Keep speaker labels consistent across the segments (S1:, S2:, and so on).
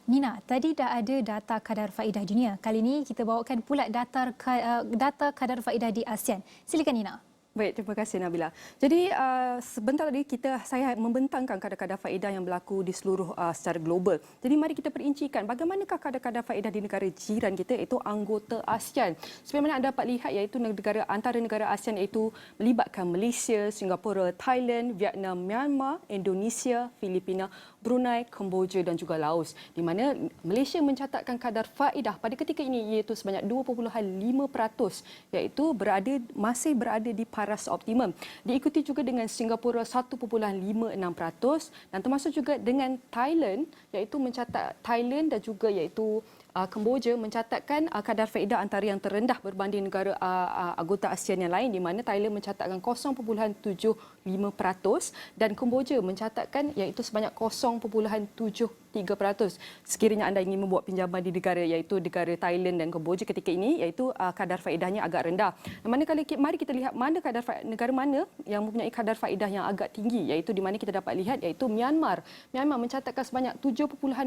S1: Nina, tadi dah ada data kadar faedah dunia. Kali ini kita bawakan pula data kadar faedah di ASEAN. Silakan Nina.
S2: Baik, terima kasih Nabila. Jadi sebentar tadi saya membentangkan kadar-kadar faedah yang berlaku di seluruh secara global. Jadi mari kita perincikan bagaimanakah kadar-kadar faedah di negara jiran kita iaitu anggota ASEAN. Seperti mana anda dapat lihat iaitu antara negara ASEAN iaitu melibatkan Malaysia, Singapura, Thailand, Vietnam, Myanmar, Indonesia, Filipina, Brunei, Kemboja dan juga Laos. Di mana Malaysia mencatatkan kadar faedah pada ketika ini iaitu sebanyak 2.5% iaitu masih berada di paras optimum. Diikuti juga dengan Singapura 1.56% dan termasuk juga dengan Thailand iaitu Thailand dan juga iaitu Kemboja mencatatkan kadar faedah antara yang terendah berbanding negara anggota ASEAN yang lain di mana Thailand mencatatkan 0.75% dan Kemboja mencatatkan iaitu sebanyak 0.73%. Sekiranya anda ingin membuat pinjaman di negara iaitu negara Thailand dan Kemboja ketika ini iaitu kadar faedahnya agak rendah. Manakala mari kita lihat negara mana yang mempunyai kadar faedah yang agak tinggi iaitu di mana kita dapat lihat iaitu Myanmar. Myanmar mencatatkan sebanyak 7.0%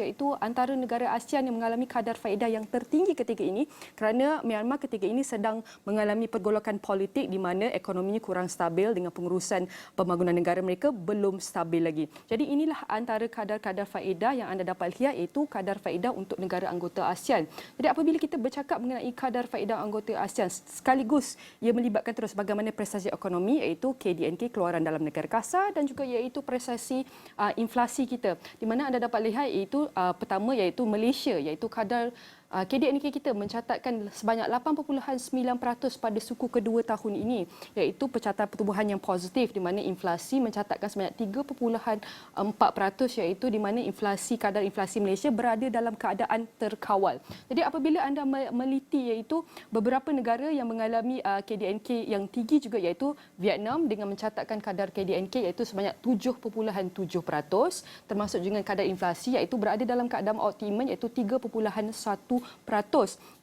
S2: iaitu antara negara ASEAN yang mengalami kadar faedah yang tertinggi ketika ini kerana Myanmar ketika ini sedang mengalami pergolakan politik di mana ekonominya kurang stabil dengan pengurusan pembangunan negara mereka belum stabil lagi. Jadi inilah antara kadar-kadar faedah yang anda dapat lihat iaitu kadar faedah untuk negara anggota ASEAN. Jadi apabila kita bercakap mengenai kadar faedah anggota ASEAN sekaligus ia melibatkan terus bagaimana prestasi ekonomi iaitu KDNK keluaran dalam negara kasar dan juga iaitu prestasi inflasi kita. Di mana anda dapat lihat iaitu pertama iaitu Malaysia iaitu kadar KDNK kita mencatatkan sebanyak 8.9% pada suku kedua tahun ini iaitu pencatatan pertumbuhan yang positif di mana inflasi mencatatkan sebanyak 3.4% iaitu di mana kadar inflasi Malaysia berada dalam keadaan terkawal. Jadi apabila anda meliti iaitu beberapa negara yang mengalami KDNK yang tinggi juga iaitu Vietnam dengan mencatatkan kadar KDNK iaitu sebanyak 7.7% termasuk juga kadar inflasi iaitu berada dalam keadaan optimum iaitu 3.1%.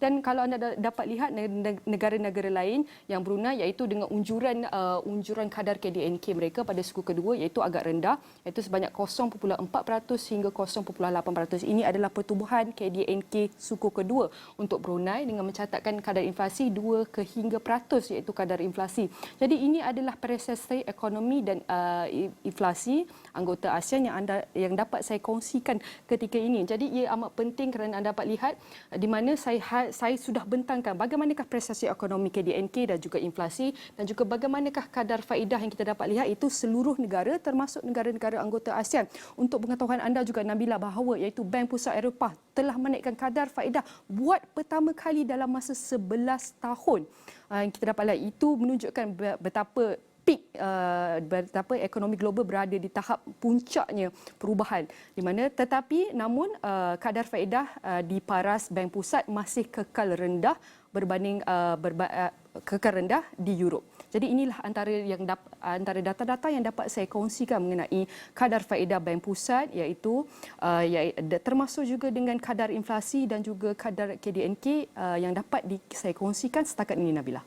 S2: Dan kalau anda dapat lihat negara-negara lain yang Brunei iaitu dengan unjuran kadar KDNK mereka pada suku kedua iaitu agak rendah iaitu sebanyak 0.4% hingga 0.8%. Ini adalah pertumbuhan KDNK suku kedua untuk Brunei dengan mencatatkan kadar inflasi 2 hingga peratus iaitu kadar inflasi. Jadi ini adalah prestasi ekonomi dan inflasi anggota ASEAN yang dapat saya kongsikan ketika ini. Jadi ia amat penting kerana anda dapat lihat di mana saya sudah bentangkan bagaimanakah prestasi ekonomi KDNK dan juga inflasi dan juga bagaimanakah kadar faedah yang kita dapat lihat itu seluruh negara termasuk negara-negara anggota ASEAN. Untuk pengetahuan anda juga Nabila bahawa iaitu Bank Pusat Eropah telah menaikkan kadar faedah buat pertama kali dalam masa 11 tahun. Kita dapat lihat itu menunjukkan betapa betapa ekonomi global berada di tahap puncaknya perubahan di mana namun kadar faedah di paras bank pusat masih kekal rendah kekal rendah di Europe. Jadi inilah antara data-data yang dapat saya kongsikan mengenai kadar faedah bank pusat iaitu termasuk juga dengan kadar inflasi dan juga kadar KDNK yang dapat saya kongsikan setakat ini Nabila.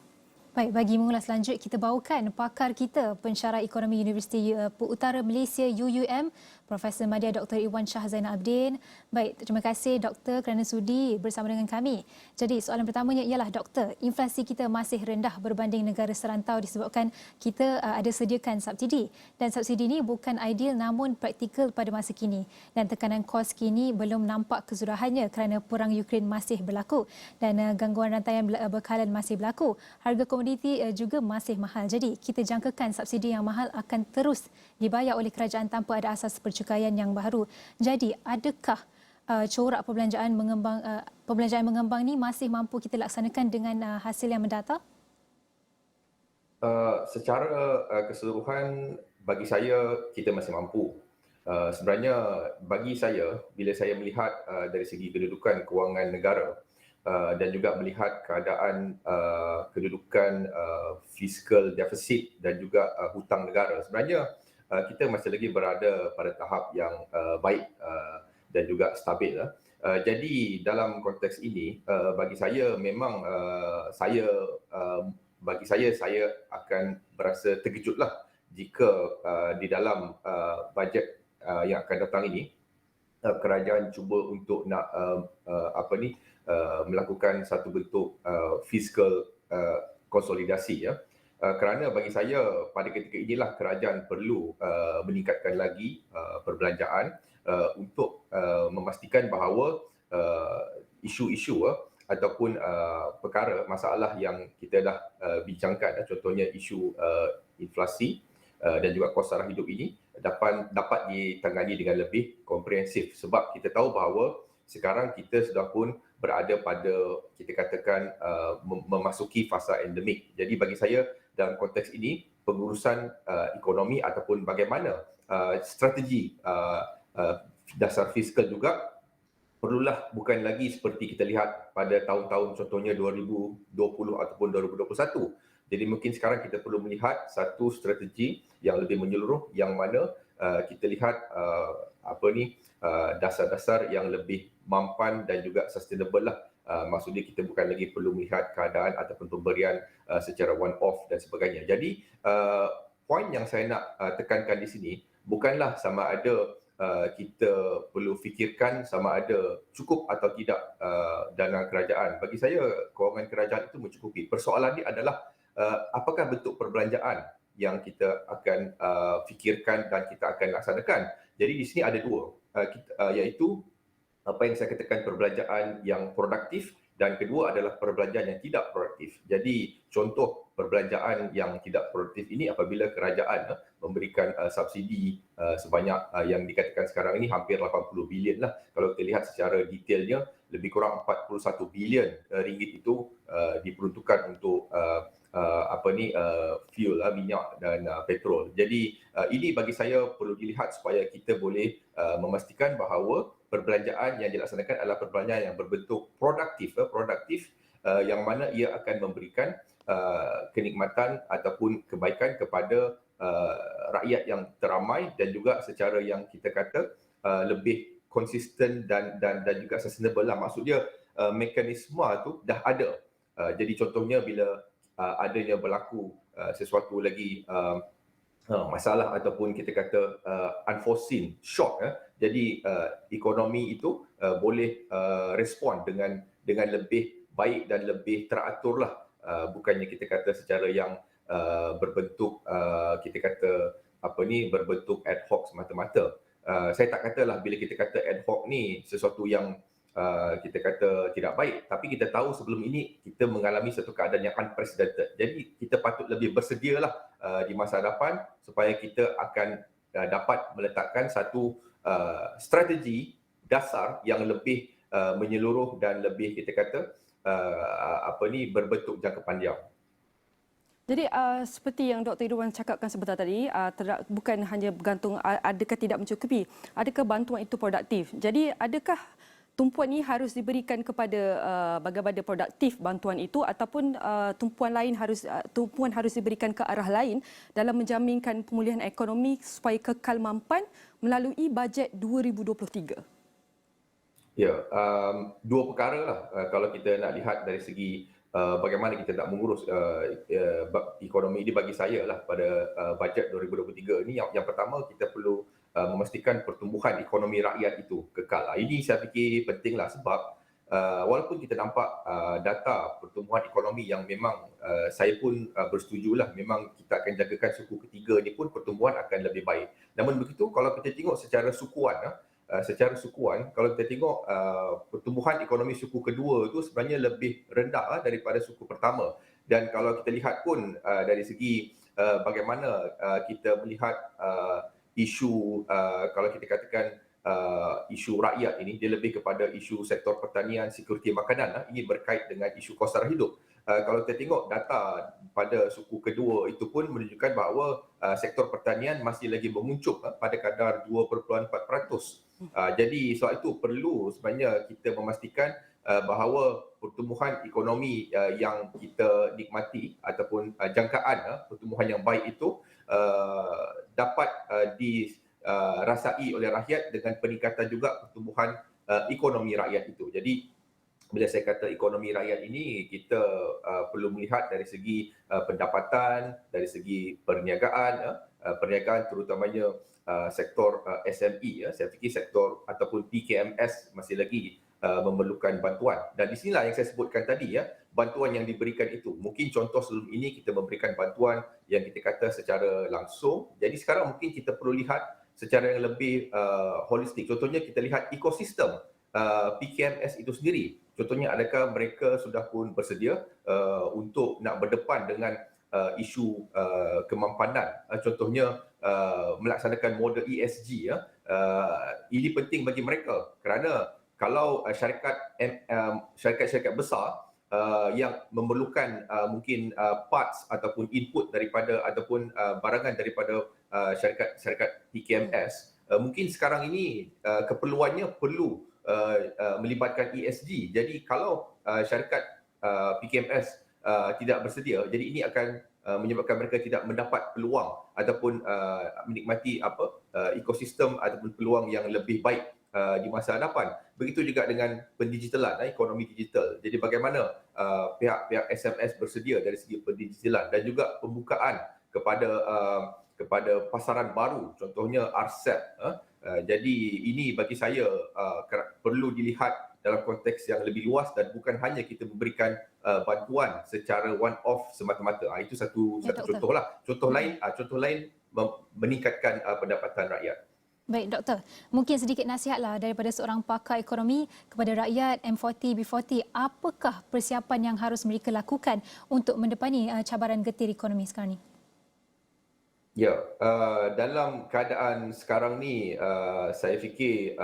S1: Baik, bagi mengulas lanjut, kita bawakan pakar kita, pensyarah ekonomi Universiti Utara Malaysia UUM, Profesor Madya Dr. Iwan Shah Zainal Abidin. Baik, terima kasih Doktor kerana sudi bersama dengan kami. Jadi soalan pertamanya ialah Doktor, inflasi kita masih rendah berbanding negara serantau disebabkan kita ada sediakan subsidi. Dan subsidi ini bukan ideal namun praktikal pada masa kini. Dan tekanan kos kini belum nampak kesudahannya kerana perang Ukraine masih berlaku dan gangguan rantaian bekalan masih berlaku. Harga komoditi juga masih mahal. Jadi kita jangkakan subsidi yang mahal akan terus dibayar oleh kerajaan tanpa ada asas percukaian yang baru. Jadi adakah corak perbelanjaan mengembang ni masih mampu kita laksanakan dengan hasil yang mendata?
S3: Secara keseluruhan bagi saya kita masih mampu. Sebenarnya bagi saya bila saya melihat dari segi kedudukan kewangan negara dan juga melihat keadaan kedudukan fiskal defisit dan juga hutang negara, sebenarnya kita masih lagi berada pada tahap yang baik dan juga stabil. Jadi dalam konteks ini bagi saya memang saya akan berasa terkejutlah jika di dalam bajet yang akan datang ini kerajaan cuba untuk nak melakukan satu bentuk fiskal konsolidasi, ya. Kerana bagi saya pada ketika inilah kerajaan perlu meningkatkan lagi perbelanjaan untuk memastikan bahawa isu-isu ataupun perkara masalah yang kita dah bincangkan, contohnya isu inflasi dan juga kos sara hidup ini dapat ditangani dengan lebih komprehensif, sebab kita tahu bahawa sekarang kita sudah pun berada pada, kita katakan, memasuki fasa endemik. Jadi bagi saya dalam konteks ini, pengurusan ekonomi ataupun bagaimana strategi dasar fiskal juga perlulah bukan lagi seperti kita lihat pada tahun-tahun contohnya 2020 ataupun 2021. Jadi mungkin sekarang kita perlu melihat satu strategi yang lebih menyeluruh, yang mana kita lihat dasar-dasar yang lebih mampan dan juga sustainable lah. Maksudnya kita bukan lagi perlu melihat keadaan ataupun pemberian secara one off dan sebagainya. Jadi poin yang saya nak tekankan di sini bukanlah sama ada kita perlu fikirkan sama ada cukup atau tidak dana kerajaan. Bagi saya kewangan kerajaan itu mencukupi. Persoalan ini adalah apakah bentuk perbelanjaan yang kita akan fikirkan dan kita akan laksanakan. Jadi di sini ada dua, iaitu apa yang saya katakan perbelanjaan yang produktif, dan kedua adalah perbelanjaan yang tidak produktif. Jadi contoh perbelanjaan yang tidak produktif ini apabila kerajaan memberikan subsidi sebanyak yang dikatakan sekarang ini hampir 80 bilion lah. Kalau kita lihat secara detailnya, lebih kurang 41 bilion ringgit itu diperuntukkan untuk fuel, minyak dan petrol. Jadi ini bagi saya perlu dilihat supaya kita boleh memastikan bahawa perbelanjaan yang dilaksanakan adalah perbelanjaan yang berbentuk produktif, yang mana ia akan memberikan kenikmatan ataupun kebaikan kepada rakyat yang teramai dan juga secara yang kita kata lebih konsisten dan juga sustainable lah. Maksudnya mekanisme tu dah ada. Jadi contohnya bila adanya berlaku sesuatu lagi masalah ataupun kita kata unforeseen shock, jadi ekonomi itu boleh respon dengan lebih baik dan lebih teratur lah, bukannya kita kata secara yang berbentuk kita kata berbentuk ad hoc semata-mata. Saya tak katalah bila kita kata ad hoc ni sesuatu yang kita kata tidak baik, tapi kita tahu sebelum ini kita mengalami satu keadaan yang unprecedented. Jadi kita patut lebih bersedialah di masa hadapan supaya kita akan dapat meletakkan satu strategi dasar yang lebih menyeluruh dan lebih kita kata berbentuk jangka panjang.
S2: Jadi seperti yang Dr. Irwan cakapkan sebentar tadi, bukan hanya bergantung adakah tidak mencukupi, adakah bantuan itu produktif. Jadi adakah tumpuan ini harus diberikan kepada bagaimana produktif bantuan itu, ataupun tumpuan harus diberikan ke arah lain dalam menjaminkan pemulihan ekonomi supaya kekal mampan melalui bajet 2023?
S3: Ya, dua perkara lah kalau kita nak lihat dari segi bagaimana kita nak mengurus ekonomi ini. Bagi saya lah pada bajet 2023 ini, yang pertama kita perlu memastikan pertumbuhan ekonomi rakyat itu kekal. Ini saya fikir pentinglah sebab walaupun kita nampak data pertumbuhan ekonomi yang memang saya pun bersetujulah, memang kita akan jagakan suku ketiga ni pun pertumbuhan akan lebih baik. Namun begitu kalau kita tengok secara sukuan, kalau kita tengok pertumbuhan ekonomi suku kedua itu sebenarnya lebih rendah daripada suku pertama. Dan kalau kita lihat pun dari segi bagaimana kita melihat isu kalau kita katakan isu rakyat ini, dia lebih kepada isu sektor pertanian, sekuriti makanan. Ini berkait dengan isu kos sara hidup. Kalau kita tengok data pada suku kedua itu pun menunjukkan bahawa sektor pertanian masih lagi menguncup pada kadar 2.4%. Jadi sebab itu perlu sebenarnya kita memastikan bahawa pertumbuhan ekonomi yang kita nikmati ataupun jangkaan pertumbuhan yang baik itu dapat dirasai oleh rakyat dengan peningkatan juga pertumbuhan ekonomi rakyat itu. Jadi bila saya kata ekonomi rakyat ini, kita perlu melihat dari segi pendapatan, dari segi perniagaan, perniagaan terutamanya sektor SME, ya. Saya fikir sektor ataupun PKMS masih lagi memerlukan bantuan. Dan di sinilah yang saya sebutkan tadi, ya, bantuan yang diberikan itu. Mungkin contoh sebelum ini kita memberikan bantuan yang kita kata secara langsung. Jadi sekarang mungkin kita perlu lihat secara yang lebih holistik. Contohnya kita lihat ekosistem PKMS itu sendiri. Contohnya adakah mereka sudah pun bersedia untuk nak berdepan dengan isu kemampanan. Contohnya melaksanakan model ESG, ya. Ini penting bagi mereka kerana kalau syarikat-syarikat besar yang memerlukan mungkin parts ataupun input daripada ataupun barangan daripada syarikat PKMS, mungkin sekarang ini keperluannya perlu melibatkan ESG. Jadi kalau syarikat PKMS tidak bersedia, jadi ini akan menyebabkan mereka tidak mendapat peluang ataupun menikmati ekosistem ataupun peluang yang lebih baik di masa hadapan. Begitu juga dengan pendigitalan, ekonomi digital. Jadi bagaimana pihak-pihak SMS bersedia dari segi pendigitalan dan juga pembukaan kepada pasaran baru, contohnya RCEP. Jadi ini bagi saya perlu dilihat dalam konteks yang lebih luas dan bukan hanya kita memberikan bantuan secara one off semata-mata. Itu satu contohlah. Contoh lain meningkatkan pendapatan rakyat.
S1: Baik, Doktor. Mungkin sedikit nasihatlah daripada seorang pakar ekonomi kepada rakyat M40, B40. Apakah persiapan yang harus mereka lakukan untuk mendepani cabaran getir ekonomi sekarang ini?
S3: Ya, dalam keadaan sekarang ni, saya fikir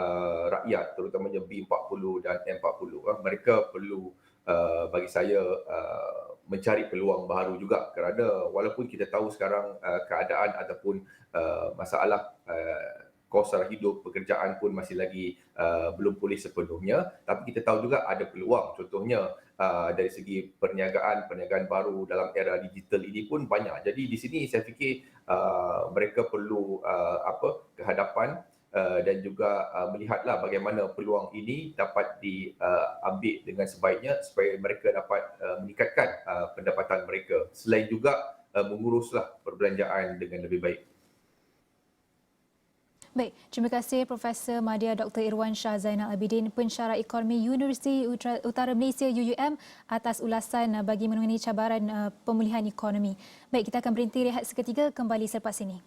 S3: rakyat, terutamanya B40 dan M40, mereka perlu, bagi saya, mencari peluang baru juga kerana walaupun kita tahu sekarang keadaan ataupun masalah kos sara hidup, pekerjaan pun masih lagi belum pulih sepenuhnya, tapi kita tahu juga ada peluang. Contohnya dari segi perniagaan baru dalam era digital ini pun banyak. Jadi di sini saya fikir mereka perlu kehadapan dan juga melihatlah bagaimana peluang ini dapat diambil dengan sebaiknya supaya mereka dapat meningkatkan pendapatan mereka. Selain juga menguruslah perbelanjaan dengan lebih baik.
S1: Baik, terima kasih Profesor Madya Dr. Irwan Shah Zainal Abidin, Pensyarah Ekonomi Universiti Utara Malaysia UUM atas ulasan bagi mengenai cabaran pemulihan ekonomi. Baik, kita akan berhenti rehat seketika, kembali selepas ini.